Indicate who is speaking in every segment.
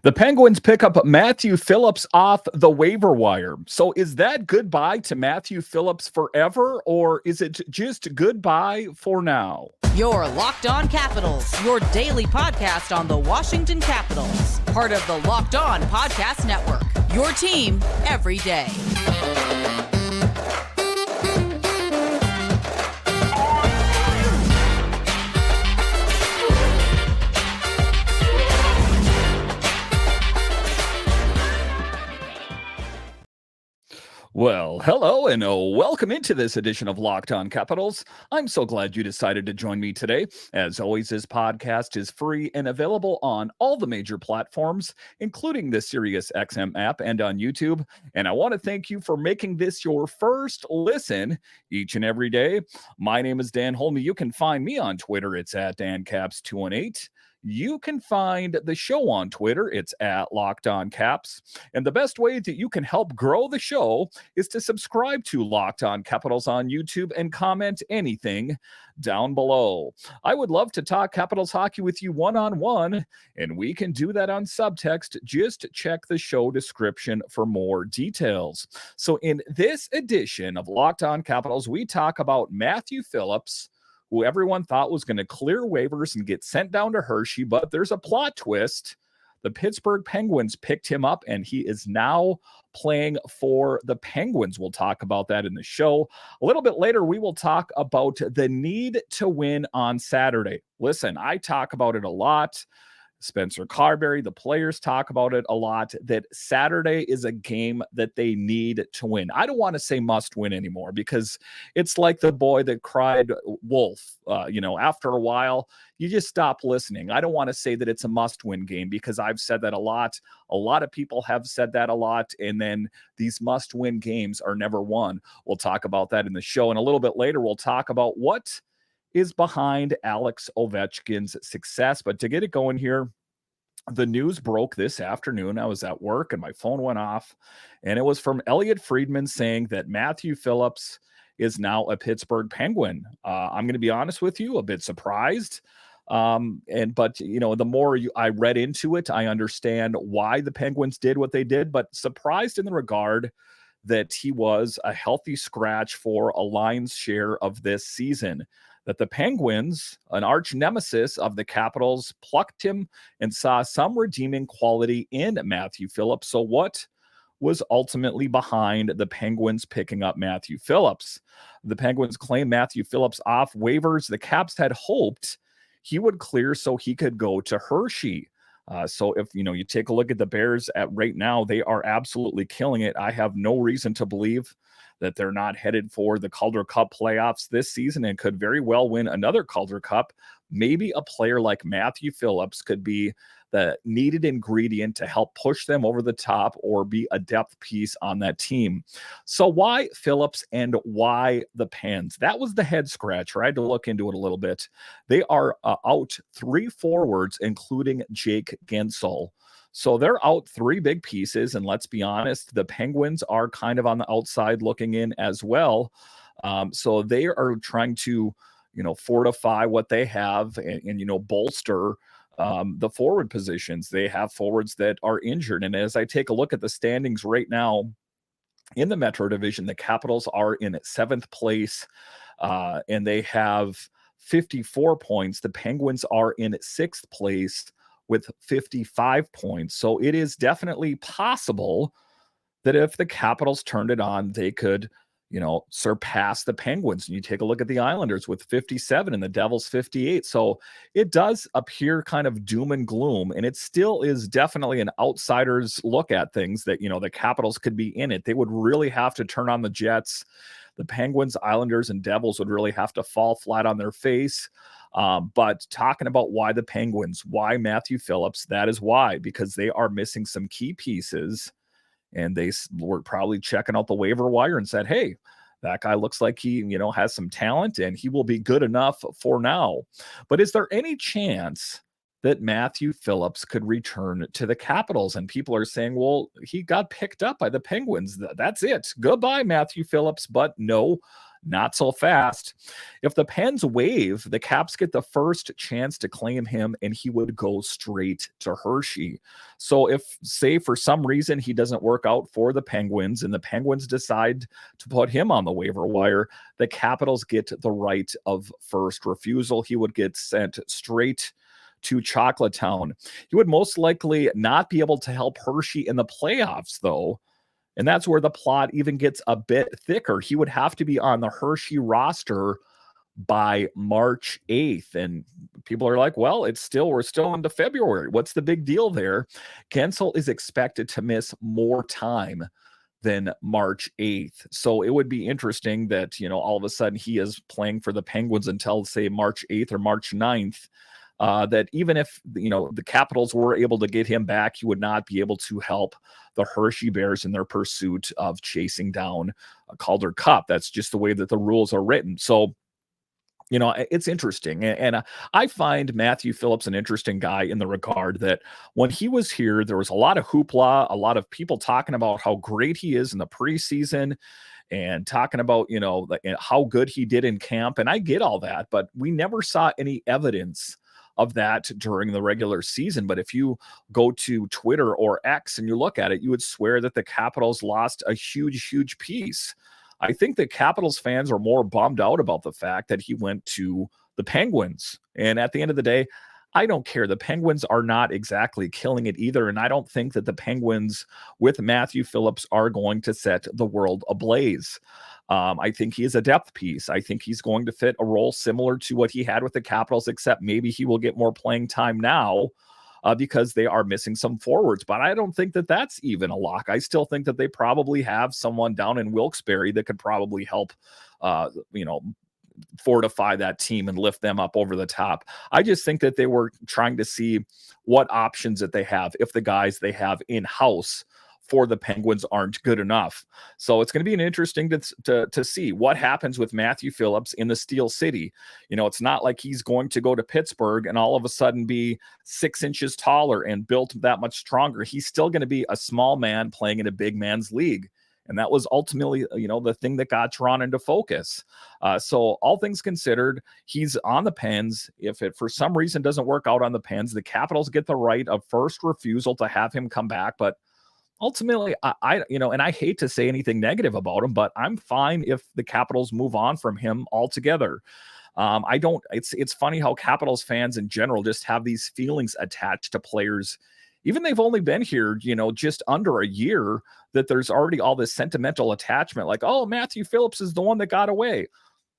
Speaker 1: The Penguins pick up Matthew Phillips off the waiver wire. So is that goodbye to Matthew Phillips forever, or is it just goodbye for now?
Speaker 2: Your Locked On Capitals, your daily podcast on the Washington Capitals. Part of the Locked On Podcast Network, your team every day.
Speaker 1: Well, hello and welcome into this edition of Locked On Capitals. I'm so glad you decided to join me today. As always, this podcast is free and available on all the major platforms, including the SiriusXM app and on YouTube. And I want to thank you for making this your first listen each and every day. My name is Dan Holme. You can find me on Twitter. It's at DanCaps218. You can find the show on Twitter. It's at Locked On Caps. And the best way that you can help grow the show is to subscribe to Locked On Capitals on YouTube and comment anything down below. I would love to talk Capitals hockey with you one-on-one, and we can do that on subtext. Just check the show description for more details. So in this edition of Locked On Capitals, we talk about Matthew Phillips, who everyone thought was going to clear waivers and get sent down to Hershey, but there's a plot twist. The Pittsburgh Penguins picked him up, and he is now playing for the Penguins. We'll talk about that in the show. A little bit later, we will talk about the need to win on Saturday. Listen, I talk about it a lot. Spencer Carberry, the players talk about it a lot, that Saturday is a game that they need to win. I don't want to say must win anymore because it's like the boy that cried wolf. After a while, you just stop listening. I don't want to say that it's a must win game because I've said that a lot. A lot of people have said that a lot. And then these must win games are never won. We'll talk about that in the show. And a little bit later, we'll talk about what is behind Alex Ovechkin's success. But to get it going here, the news broke this afternoon. I was at work and my phone went off, and it was from Elliot Friedman saying that Matthew Phillips is now a Pittsburgh Penguin. I'm going to be honest with you, a bit surprised. But the more I read into it, I understand why the Penguins did what they did, but surprised in the regard that he was a healthy scratch for a lion's share of this season, that the Penguins, an arch nemesis of the Capitals, plucked him and saw some redeeming quality in Matthew Phillips. So what was ultimately behind the Penguins picking up Matthew Phillips? The Penguins claimed Matthew Phillips off waivers. The Caps had hoped he would clear so he could go to Hershey. So if you take a look at the Bears at right now, they are absolutely killing it. I have no reason to believe that they're not headed for the Calder Cup playoffs this season and could very well win another Calder Cup. Maybe a player like Matthew Phillips could be the needed ingredient to help push them over the top or be a depth piece on that team. So why Phillips and why the Pens? That was the head scratcher. I had to look into it a little bit. They are out three forwards, including Jake Gensel. So they're out three big pieces, and let's be honest, the Penguins are kind of on the outside looking in as well. So they are trying to, fortify what they have and bolster the forward positions. They have forwards that are injured. And as I take a look at the standings right now in the Metro Division, the Capitals are in seventh place, and they have 54 points. The Penguins are in sixth place with 55 points. So it is definitely possible that if the Capitals turned it on, they could, surpass the Penguins. And you take a look at the Islanders with 57 and the Devils 58. So it does appear kind of doom and gloom. And it still is definitely an outsider's look at things that, the Capitals could be in it. They would really have to turn on the Jets. The Penguins, Islanders, and Devils would really have to fall flat on their face. But talking about why the Penguins, why Matthew Phillips, that is why, because they are missing some key pieces, and they were probably checking out the waiver wire and said, hey, that guy looks like he, has some talent and he will be good enough for now. But is there any chance that Matthew Phillips could return to the Capitals? And people are saying, well, he got picked up by the Penguins. That's it. Goodbye, Matthew Phillips. But no, Not so fast. If the Pens waive, the Caps get the first chance to claim him, and he would go straight to Hershey. So if, say, for some reason he doesn't work out for the Penguins and the Penguins decide to put him on the waiver wire, the Capitals get the right of first refusal. He would get sent straight to Chocolate Town. He would most likely not be able to help Hershey in the playoffs, though. And that's where the plot even gets a bit thicker. He would have to be on the Hershey roster by March 8th. And people are like, well, we're still into February. What's the big deal there? Gensel is expected to miss more time than March 8th. So it would be interesting that, all of a sudden he is playing for the Penguins until, say, March 8th or March 9th. That even if, the Capitals were able to get him back, he would not be able to help the Hershey Bears in their pursuit of chasing down a Calder Cup. That's just the way that the rules are written. So, it's interesting. And I find Matthew Phillips an interesting guy in the regard that when he was here, there was a lot of hoopla, a lot of people talking about how great he is in the preseason and talking about, how good he did in camp. And I get all that, but we never saw any evidence of that during the regular season. But if you go to Twitter or X and you look at it, you would swear that the Capitals lost a huge piece. I think the Capitals fans are more bummed out about the fact that he went to the Penguins. And at the end of the day, I don't care. The Penguins are not exactly killing it either. And I don't think that the Penguins with Matthew Phillips are going to set the world ablaze. I think he is a depth piece. I think he's going to fit a role similar to what he had with the Capitals, except maybe he will get more playing time now because they are missing some forwards. But I don't think that that's even a lock. I still think that they probably have someone down in Wilkes-Barre that could probably help, fortify that team and lift them up over the top. I just think that they were trying to see what options that they have if the guys they have in-house for the Penguins aren't good enough. So it's going to be an interesting to see what happens with Matthew Phillips in the Steel City. It's not like he's going to go to Pittsburgh and all of a sudden be 6 inches taller and built that much stronger. He's still going to be a small man playing in a big man's league. And that was ultimately, the thing that got drawn into focus. So all things considered, he's on the Pens. If it for some reason doesn't work out on the Pens, the Capitals get the right of first refusal to have him come back. But ultimately, and I hate to say anything negative about him, but I'm fine if the Capitals move on from him altogether. It's funny how Capitals fans in general just have these feelings attached to players. Even they've only been here, just under a year, that there's already all this sentimental attachment. Like, oh, Matthew Phillips is the one that got away.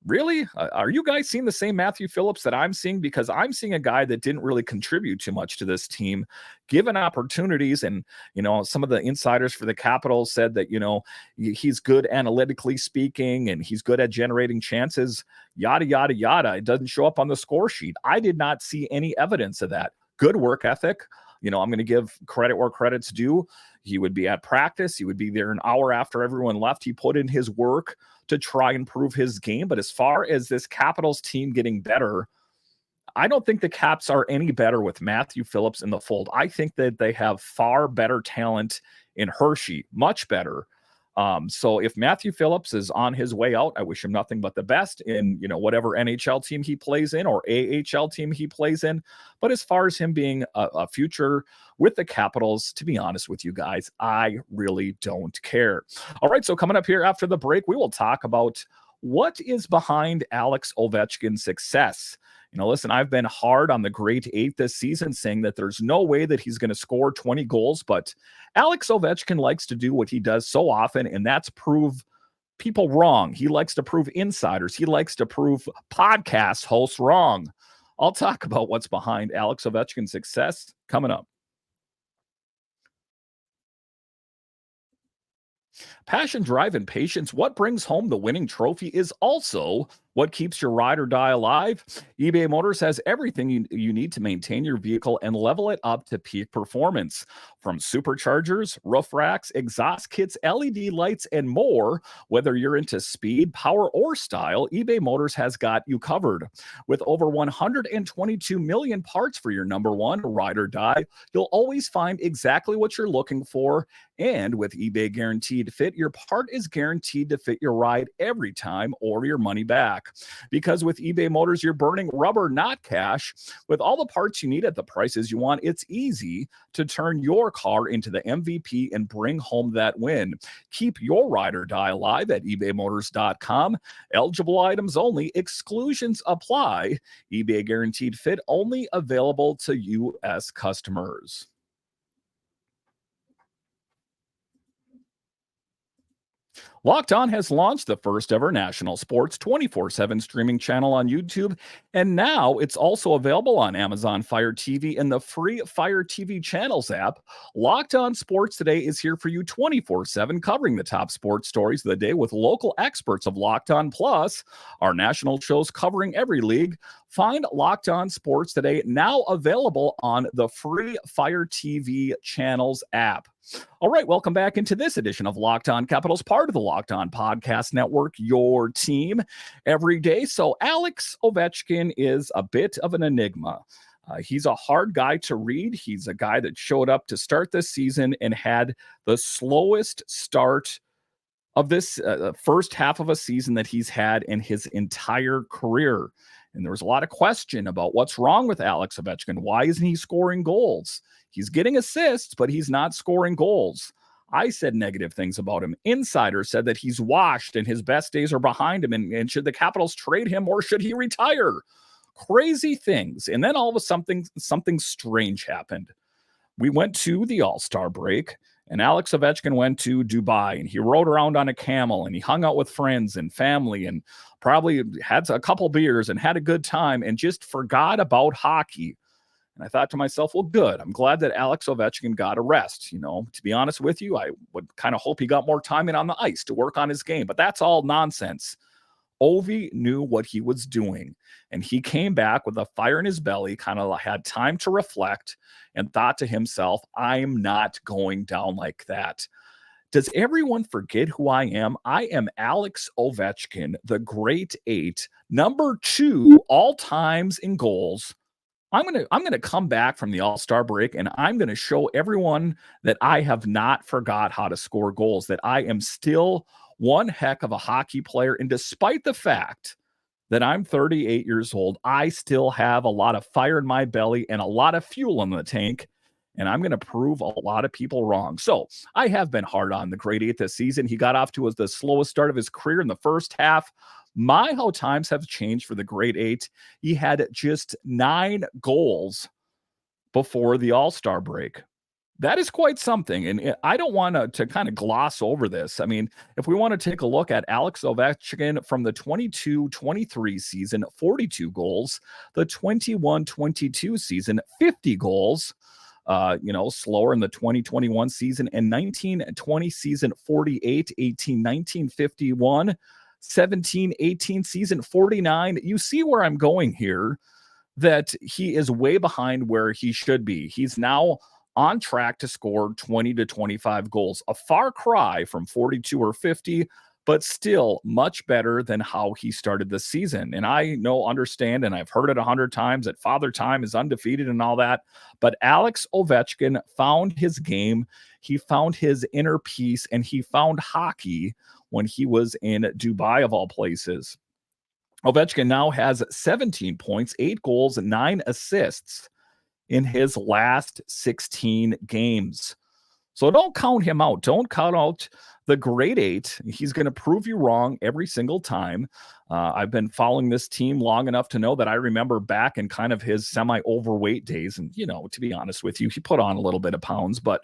Speaker 1: Really? Are you guys seeing the same Matthew Phillips that I'm seeing? Because I'm seeing a guy that didn't really contribute too much to this team, given opportunities. And, some of the insiders for the Capitals said that, he's good analytically speaking and he's good at generating chances, yada, yada, yada. It doesn't show up on the score sheet. I did not see any evidence of that. Good work ethic. I'm going to give credit where credit's due. He would be at practice. He would be there an hour after everyone left. He put in his work to try and improve his game. But as far as this Capitals team getting better, I don't think the Caps are any better with Matthew Phillips in the fold. I think that they have far better talent in Hershey, much better. So if Matthew Phillips is on his way out, I wish him nothing but the best in, whatever NHL team he plays in or AHL team he plays in. But as far as him being a future with the Capitals, to be honest with you guys, I really don't care. All right, so coming up here after the break, we will talk about what is behind Alex Ovechkin's success. Listen, I've been hard on the great eight this season, saying that there's no way that he's going to score 20 goals, but Alex Ovechkin likes to do what he does so often, and that's prove people wrong. He likes to prove insiders. He likes to prove podcast hosts wrong. I'll talk about what's behind Alex Ovechkin's success coming up. Passion, drive, and patience, what brings home the winning trophy is also What keeps your ride or die alive? eBay Motors has everything you need to maintain your vehicle and level it up to peak performance. From superchargers, roof racks, exhaust kits, LED lights, and more, whether you're into speed, power, or style, eBay Motors has got you covered. With over 122 million parts for your number one ride or die, you'll always find exactly what you're looking for. And with eBay Guaranteed Fit, your part is guaranteed to fit your ride every time or your money back. Because with eBay Motors, you're burning rubber, not cash. With all the parts you need at the prices you want, it's easy to turn your car into the MVP and bring home that win. Keep your ride or die alive at ebaymotors.com. Eligible items only, exclusions apply. eBay Guaranteed Fit only available to U.S. customers. Locked On has launched the first ever national sports 24/7 streaming channel on YouTube, and now it's also available on Amazon Fire TV and the free Fire TV Channels app. Locked On Sports Today is here for you 24/7, covering the top sports stories of the day with local experts of Locked On Plus, our national shows covering every league. Find Locked On Sports Today now available on the free Fire TV Channels app. All right, welcome back into this edition of Locked On Capitals, part of the Locked On Podcast Network, your team every day. So Alex Ovechkin is a bit of an enigma. He's a hard guy to read. He's a guy that showed up to start this season and had the slowest start of this first half of a season that he's had in his entire career. And there was a lot of question about what's wrong with Alex Ovechkin. Why isn't he scoring goals? He's getting assists, but he's not scoring goals. I said negative things about him. Insiders said that he's washed and his best days are behind him. And should the Capitals trade him or should he retire? Crazy things. And then all of a sudden, something strange happened. We went to the All-Star break, and Alex Ovechkin went to Dubai, and he rode around on a camel, and he hung out with friends and family, and probably had a couple beers and had a good time, and just forgot about hockey. And I thought to myself, well, good. I'm glad that Alex Ovechkin got a rest. You know, to be honest with you, I would kind of hope he got more time in on the ice to work on his game, but that's all nonsense. Ovi knew what he was doing, and he came back with a fire in his belly, kind of had time to reflect, and thought to himself, I'm not going down like that. Does everyone forget who I am? I am Alex Ovechkin, the great eight, number 2 all times in goals. I'm gonna come back from the All-Star break, and I'm gonna show everyone that I have not forgot how to score goals, that I am still one heck of a hockey player. And despite the fact that I'm 38 years old, I still have a lot of fire in my belly and a lot of fuel in the tank. And I'm going to prove a lot of people wrong. So I have been hard on the great eight this season. He got off to the slowest start of his career in the first half. My, how times have changed for the great eight. He had just 9 goals before the All-Star break. That is quite something. And I don't want to kind of gloss over this. I mean, if we want to take a look at Alex Ovechkin from the 22-23 season, 42 goals, the 21-22 season, 50 goals, slower in the 2021 season, and 19-20 season, 48, 18-19, 51, 17-18 season, 49. You see where I'm going here, that he is way behind where he should be. He's now on track to score 20 to 25 goals, a far cry from 42 or 50, but still much better than how he started the season. And I understand, and I've heard it 100 times that Father Time is undefeated and all that, but Alex Ovechkin found his game. He found his inner peace, and he found hockey when he was in Dubai, of all places. Ovechkin now has 17 points, 8 goals, and 9 assists in his last 16 games. So don't count him out. Don't count out the great eight. He's going to prove you wrong every single time. I've been following this team long enough to know that I remember back in kind of his semi-overweight days. And, to be honest with you, he put on a little bit of pounds, but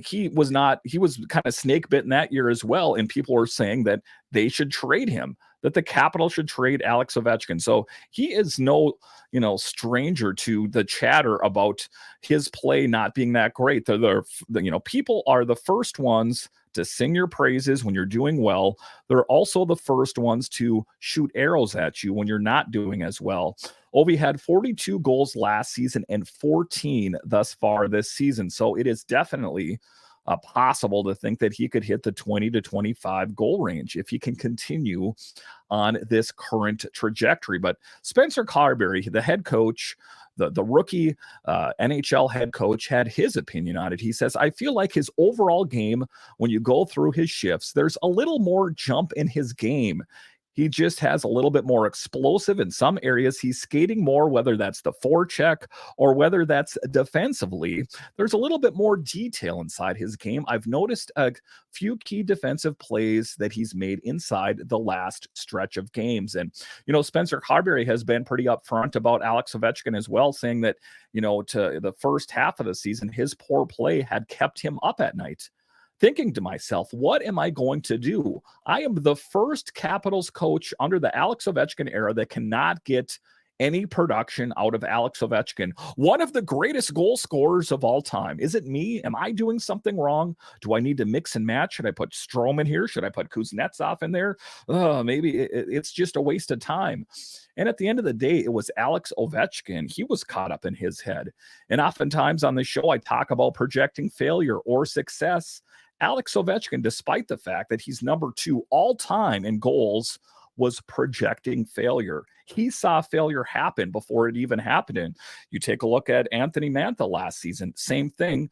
Speaker 1: he was kind of snake bitten that year as well. And people were saying that they should trade him, that the Capitals should trade Alex Ovechkin. So he is no, stranger to the chatter about his play not being that great. People are the first ones to sing your praises when you're doing well. They're also the first ones to shoot arrows at you when you're not doing as well. Ovi had 42 goals last season and 14 thus far this season. So it is definitely possible to think that he could hit the 20 to 25 goal range if he can continue on this current trajectory. But Spencer Carberry, the head coach, the rookie NHL head coach, had his opinion on it. He says, I feel like his overall game, when you go through his shifts, there's a little more jump in his game. He just has a little bit more explosive in some areas. He's skating more, whether that's the forecheck or whether that's defensively. There's a little bit more detail inside his game. I've noticed a few key defensive plays that he's made inside the last stretch of games. And, Spencer Carberry has been pretty upfront about Alex Ovechkin as well, saying that, to the first half of the season, his poor play had kept him up at night. Thinking to myself, what am I going to do? I am the first Capitals coach under the Alex Ovechkin era that cannot get any production out of Alex Ovechkin, one of the greatest goal scorers of all time. Is it me? Am I doing something wrong? Do I need to mix and match? Should I put Strome in here? Should I put Kuznetsov in there? Maybe it's just a waste of time. And at the end of the day, it was Alex Ovechkin. He was caught up in his head. And oftentimes on the show, I talk about projecting failure or success. Alex Ovechkin, despite the fact that he's number 2 all time in goals, was projecting failure. He saw failure happen before it even happened. And you take a look at Anthony Mantha last season, same thing.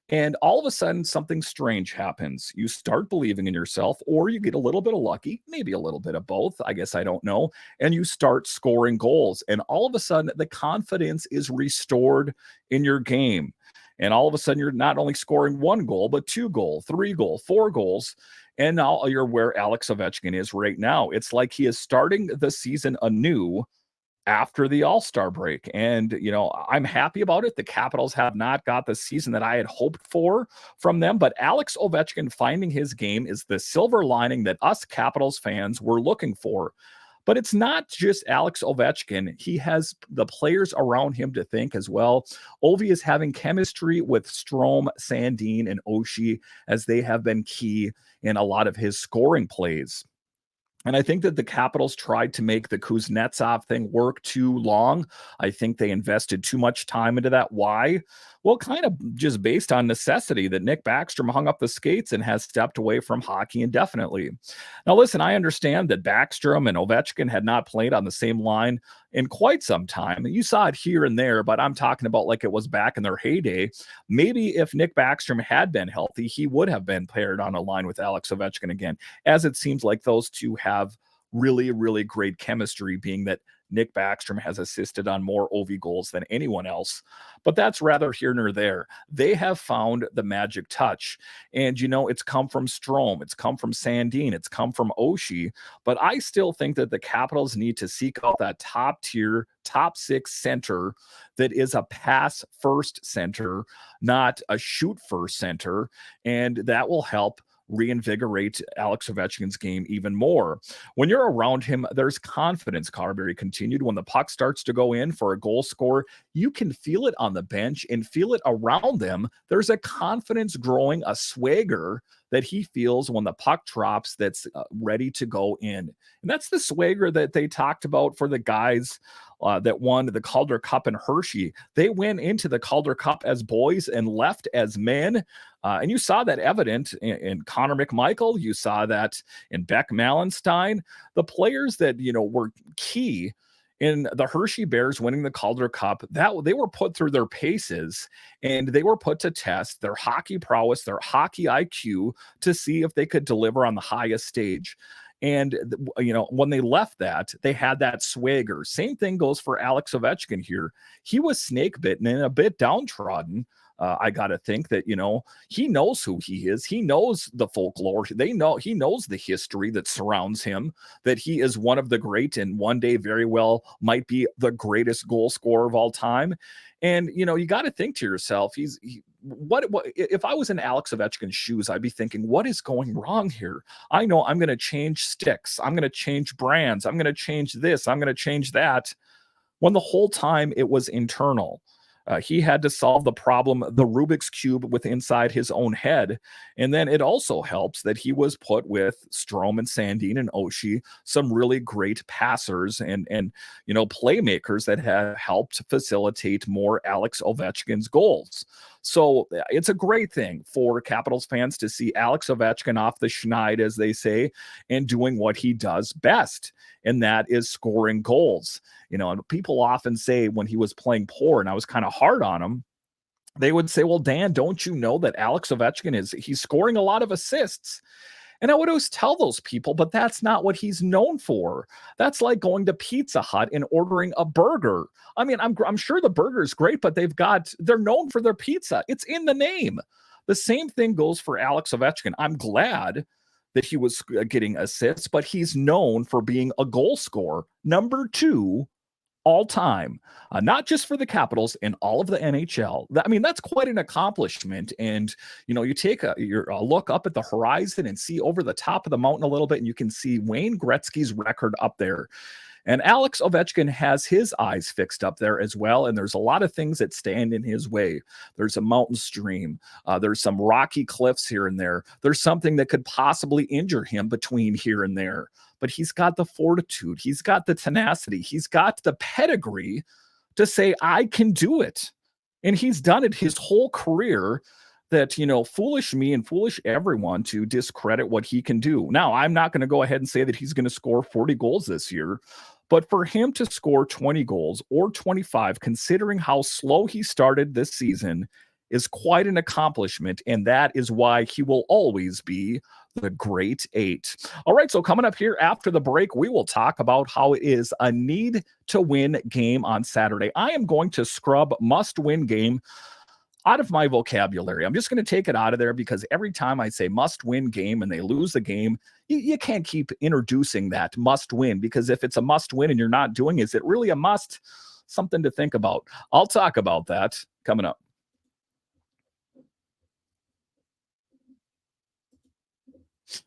Speaker 1: And all of a sudden, something strange happens. You start believing in yourself, or you get a little bit of lucky, maybe a little bit of both. I guess I don't know. And you start scoring goals. And all of a sudden, the confidence is restored in your game. And all of a sudden, you're not only scoring 1 goal, but 2 goals, 3 goals, 4 goals. And now you're where Alex Ovechkin is right now. It's like he is starting the season anew after the All-Star break. And, I'm happy about it. The Capitals have not got the season that I had hoped for from them. But Alex Ovechkin finding his game is the silver lining that us Capitals fans were looking for. But it's not just Alex Ovechkin. He has the players around him to think as well. Ovi is having chemistry with Strome, Sandin, and Oshie, as they have been key in a lot of his scoring plays. And I think that the Capitals tried to make the Kuznetsov thing work too long. I think they invested too much time into that. Why? Well, kind of just based on necessity that Nick Backstrom hung up the skates and has stepped away from hockey indefinitely. Now, listen, I understand that Backstrom and Ovechkin had not played on the same line in quite some time. You saw it here and there, but I'm talking about like it was back in their heyday. Maybe if Nick Backstrom had been healthy, he would have been paired on a line with Alex Ovechkin again, as it seems like those two have really, really great chemistry, being that Nick Backstrom has assisted on more Ovi goals than anyone else. But that's rather here nor there. They have found the magic touch. And, it's come from Strome. It's come from Sandin. It's come from Oshie. But I still think that the Capitals need to seek out that top tier, top 6 center that is a pass first center, not a shoot first center. And that will help reinvigorate Alex Ovechkin's game even more. When you're around him, there's confidence, Carberry continued. When the puck starts to go in for a goal score, you can feel it on the bench and feel it around them. There's a confidence growing, a swagger that he feels when the puck drops that's ready to go in. And that's the swagger that they talked about for the guys that won the Calder Cup in Hershey. They went into the Calder Cup as boys and left as men. And you saw that evident in Connor McMichael. You saw that in Beck Malenstein. The players that, were key in the Hershey Bears winning the Calder Cup, that they were put through their paces and they were put to test their hockey prowess, their hockey IQ, to see if they could deliver on the highest stage. And, when they left that, they had that swagger. Same thing goes for Alex Ovechkin here. He was snake bitten and a bit downtrodden. I got to think that, he knows who he is. He knows the folklore. He knows the history that surrounds him, that he is one of the great and one day very well might be the greatest goal scorer of all time. And, you got to think to yourself, what if I was in Alex Ovechkin's shoes, I'd be thinking, what is going wrong here? I know I'm going to change sticks. I'm going to change brands. I'm going to change this. I'm going to change that. When the whole time it was internal. He had to solve the problem, the Rubik's Cube, with inside his own head. And then it also helps that he was put with Strome and Sandin and Oshie, some really great passers and playmakers that have helped facilitate more Alex Ovechkin's goals. So it's a great thing for Capitals fans to see Alex Ovechkin off the schneid, as they say, and doing what he does best, and that is scoring goals. And people often say when he was playing poor, and I was kind of hard on him, they would say, well, Dan, don't you know that Alex Ovechkin he's scoring a lot of assists? And I would always tell those people, but that's not what he's known for. That's like going to Pizza Hut and ordering a burger. I mean, I'm sure the burger is great, but they're known for their pizza. It's in the name. The same thing goes for Alex Ovechkin. I'm glad that he was getting assists, but he's known for being a goal scorer. Number 2 all time, not just for the Capitals, in all of the NHL. I mean, that's quite an accomplishment. And, you take a look up at the horizon and see over the top of the mountain a little bit, and you can see Wayne Gretzky's record up there. And Alex Ovechkin has his eyes fixed up there as well. And there's a lot of things that stand in his way. There's a mountain stream. There's some rocky cliffs here and there. There's something that could possibly injure him between here and there. But he's got the fortitude. He's got the tenacity. He's got the pedigree to say, I can do it. And he's done it his whole career. That, foolish me and foolish everyone to discredit what he can do. Now, I'm not going to go ahead and say that he's going to score 40 goals this year, but for him to score 20 goals or 25, considering how slow he started this season, is quite an accomplishment, and that is why he will always be the Great 8. All right, so coming up here after the break, we will talk about how it is a need-to-win game on Saturday. I am going to scrub must-win game out of my vocabulary. I'm just going to take it out of there, because every time I say must-win game and they lose the game, you can't keep introducing that must-win, because if it's a must-win and you're not doing it, is it really a must? Something to think about. I'll talk about that coming up.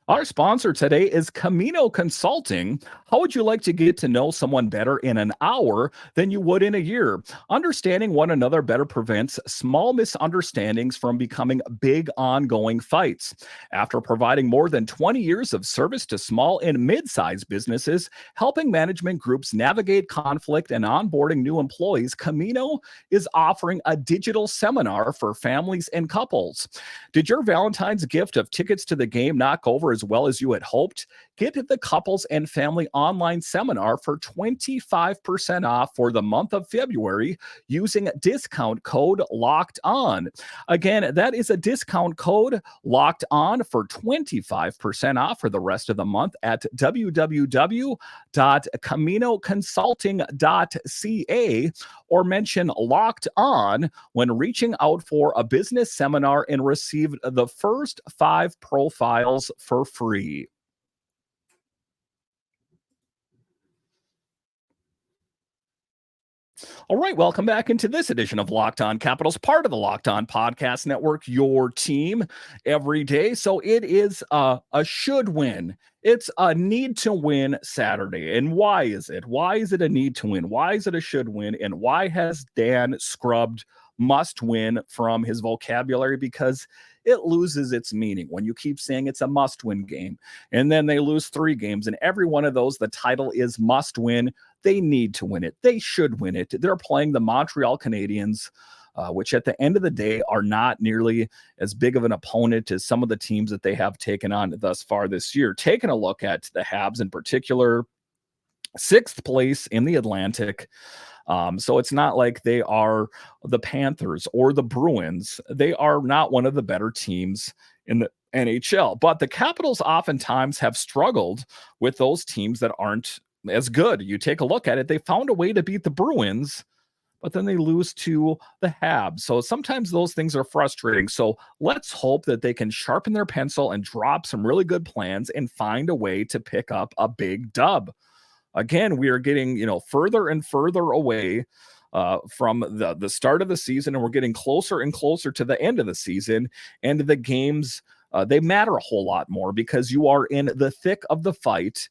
Speaker 1: Our sponsor today is Camino Consulting. How would you like to get to know someone better in an hour than you would in a year? Understanding one another better prevents small misunderstandings from becoming big ongoing fights. After providing more than 20 years of service to small and mid-sized businesses, helping management groups navigate conflict and onboarding new employees, Camino is offering a digital seminar for families and couples. Did your Valentine's gift of tickets to the game not go over as well as you had hoped? Get the couples and family online seminar for 25% off for the month of February using discount code Locked On. Again, that is a discount code Locked On for 25% off for the rest of the month at www.caminoconsulting.ca, or mention Locked On when reaching out for a business seminar and receive the first 5 profiles for free. All right, welcome back into this edition of Locked On Capitals, part of the Locked On Podcast Network, your team every day. So it is a should win. It's a need to win Saturday. And why is it? Why is it a need to win? Why is it a should win? And why has Dan scrubbed must win from his vocabulary? Because it loses its meaning when you keep saying it's a must win game, and then they lose 3 games, and every one of those, the title is must win. They need to win it. They should win it. They're playing the Montreal Canadiens, which at the end of the day are not nearly as big of an opponent as some of the teams that they have taken on thus far this year. Taking a look at the Habs in particular, 6th place in the Atlantic. So it's not like they are the Panthers or the Bruins. They are not one of the better teams in the NHL. But the Capitals oftentimes have struggled with those teams that aren't as good. You take a look at it, they found a way to beat the Bruins, but then they lose to the Habs. So sometimes those things are frustrating. So let's hope that they can sharpen their pencil and drop some really good plans and find a way to pick up a big dub. Again, we are getting, further and further away from the start of the season, and we're getting closer and closer to the end of the season. And the games, they matter a whole lot more because you are in the thick of the fight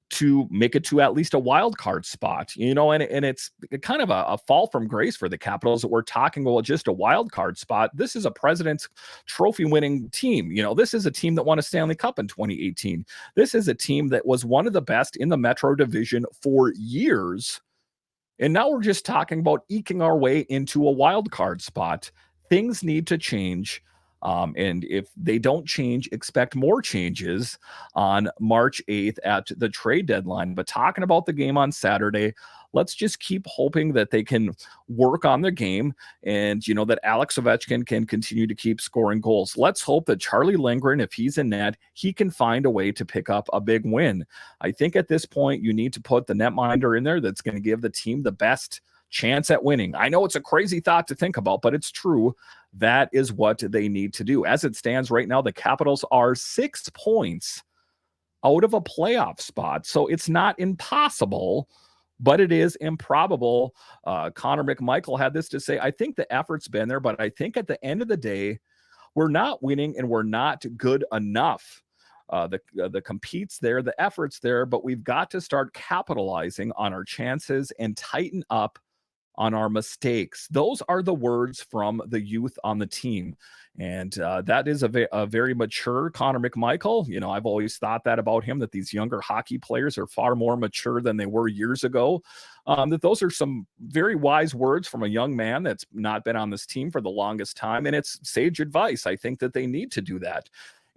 Speaker 1: to make it to at least a wild card spot, and it's kind of a fall from grace for the Capitals that we're talking about just a wild card spot. This is a President's Trophy winning team. This is a team that won a Stanley Cup in 2018. This is a team that was one of the best in the Metro Division for years. And now we're just talking about eking our way into a wild card spot. Things need to change. And if they don't change, expect more changes on March 8th at the trade deadline. But talking about the game on Saturday, let's just keep hoping that they can work on their game and, that Alex Ovechkin can continue to keep scoring goals. Let's hope that Charlie Lindgren, if he's in net, he can find a way to pick up a big win. I think at this point, you need to put the netminder in there that's going to give the team the best chance at winning. I know it's a crazy thought to think about, but it's true. That is what they need to do. As it stands right now, the Capitals are 6 points out of a playoff spot. So it's not impossible, but it is improbable. Connor McMichael had this to say. I think the effort's been there, but I think at the end of the day, we're not winning and we're not good enough. The compete's there, the effort's there, but we've got to start capitalizing on our chances and tighten up on our mistakes. Those are the words from the youth on the team. And that is a very mature Connor McMichael. I've always thought that about him, that these younger hockey players are far more mature than they were years ago. That those are some very wise words from a young man that's not been on this team for the longest time. And it's sage advice. I think that they need to do that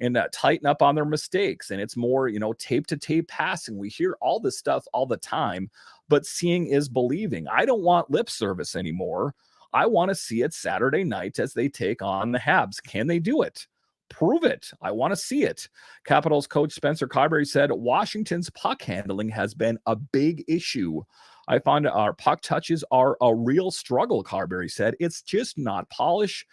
Speaker 1: and tighten up on their mistakes. And it's more, tape to tape passing. We hear all this stuff all the time, but seeing is believing. I don't want lip service anymore. I want to see it Saturday night as they take on the Habs. Can they do it? Prove it. I want to see it. Capitals coach Spencer Carberry said Washington's puck handling has been a big issue. I find our puck touches are a real struggle, Carberry said. It's just not polish.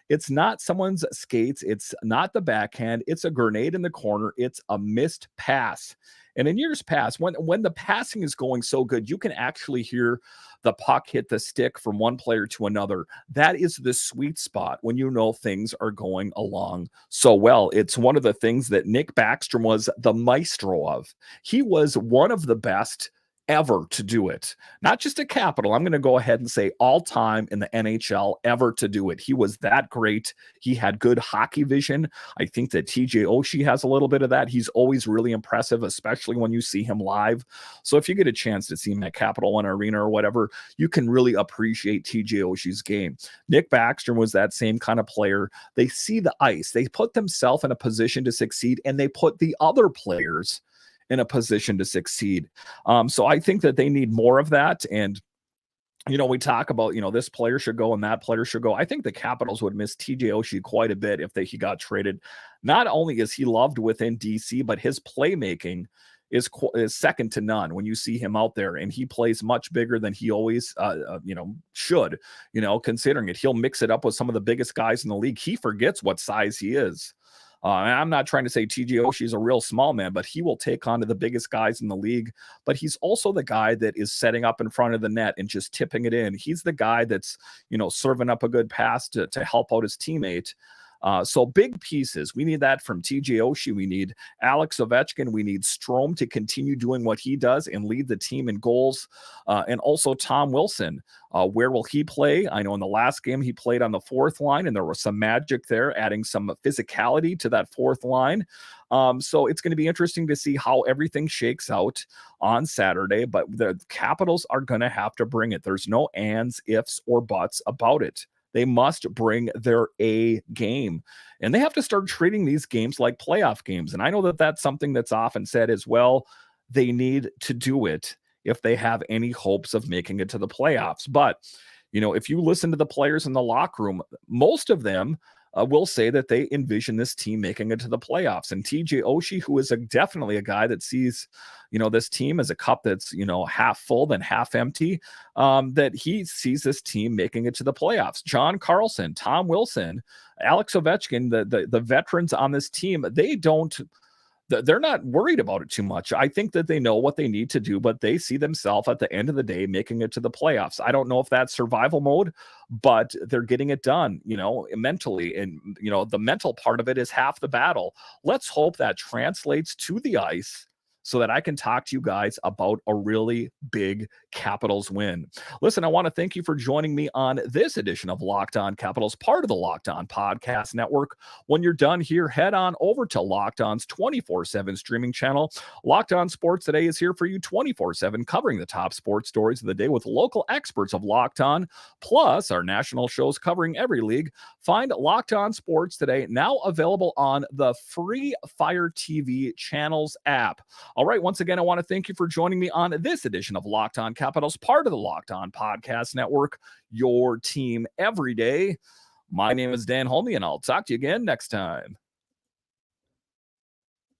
Speaker 1: It's not someone's skates. It's not the backhand. It's a grenade in the corner. It's a missed pass. And in years past, when the passing is going so good, you can actually hear the puck hit the stick from one player to another. That is the sweet spot when things are going along so well. It's one of the things that Nick Backstrom was the maestro of. He was one of the best ever to do it. Not just a Capital. I'm going to go ahead and say all time in the NHL ever to do it. He was that great. He had good hockey vision. I think that TJ Oshie has a little bit of that. He's always really impressive, especially when you see him live. So if you get a chance to see him at Capital One Arena or whatever, you can really appreciate TJ Oshie's game. Nick Backstrom was that same kind of player. They see the ice. They put themselves in a position to succeed, and they put the other players in a position to succeed. So I think that they need more of that. And, we talk about, this player should go and that player should go. I think the Capitals would miss TJ Oshie quite a bit if he got traded. Not only is he loved within DC, but his playmaking is second to none when you see him out there, and he plays much bigger than he always, should, considering it. He'll mix it up with some of the biggest guys in the league. He forgets what size he is. I'm not trying to say TJ Oshie is a real small man, but he will take on to the biggest guys in the league. But he's also the guy that is setting up in front of the net and just tipping it in. He's the guy that's, serving up a good pass to help out his teammate. So big pieces. We need that from TJ Oshie. We need Alex Ovechkin. We need Strome to continue doing what he does and lead the team in goals. And also Tom Wilson. Where will he play? I know in the last game he played on the fourth line, and there was some magic there, adding some physicality to that fourth line. So it's going to be interesting to see how everything shakes out on Saturday. But the Capitals are going to have to bring it. There's no ands, ifs, or buts about it. They must bring their A game, and they have to start treating these games like playoff games. And I know that that's something that's often said as well. They need to do it if they have any hopes of making it to the playoffs. But, if you listen to the players in the locker room, most of them will say that they envision this team making it to the playoffs. And TJ Oshie, who is definitely a guy that sees, this team as a cup that's, half full than half empty, that he sees this team making it to the playoffs. John Carlson, Tom Wilson, Alex Ovechkin, the veterans on this team, they're not worried about it too much. I think that they know what they need to do, but they see themselves at the end of the day making it to the playoffs. I don't know if that's survival mode, but they're getting it done, mentally. And, the mental part of it is half the battle. Let's hope that translates to the ice so that I can talk to you guys about a really big Capitals win. Listen, I want to thank you for joining me on this edition of Locked On Capitals, part of the Locked On Podcast Network. When you're done here, head on over to Locked On's 24/7 streaming channel. Locked On Sports Today is here for you 24/7, covering the top sports stories of the day with local experts of Locked On, plus our national shows covering every league. Find Locked On Sports Today, now available on the free Fire TV channels app. All right, once again, I want to thank you for joining me on this edition of Locked On Capitals, part of the Locked On Podcast Network, your team every day. My name is Dan Holme, and I'll talk to you again next time.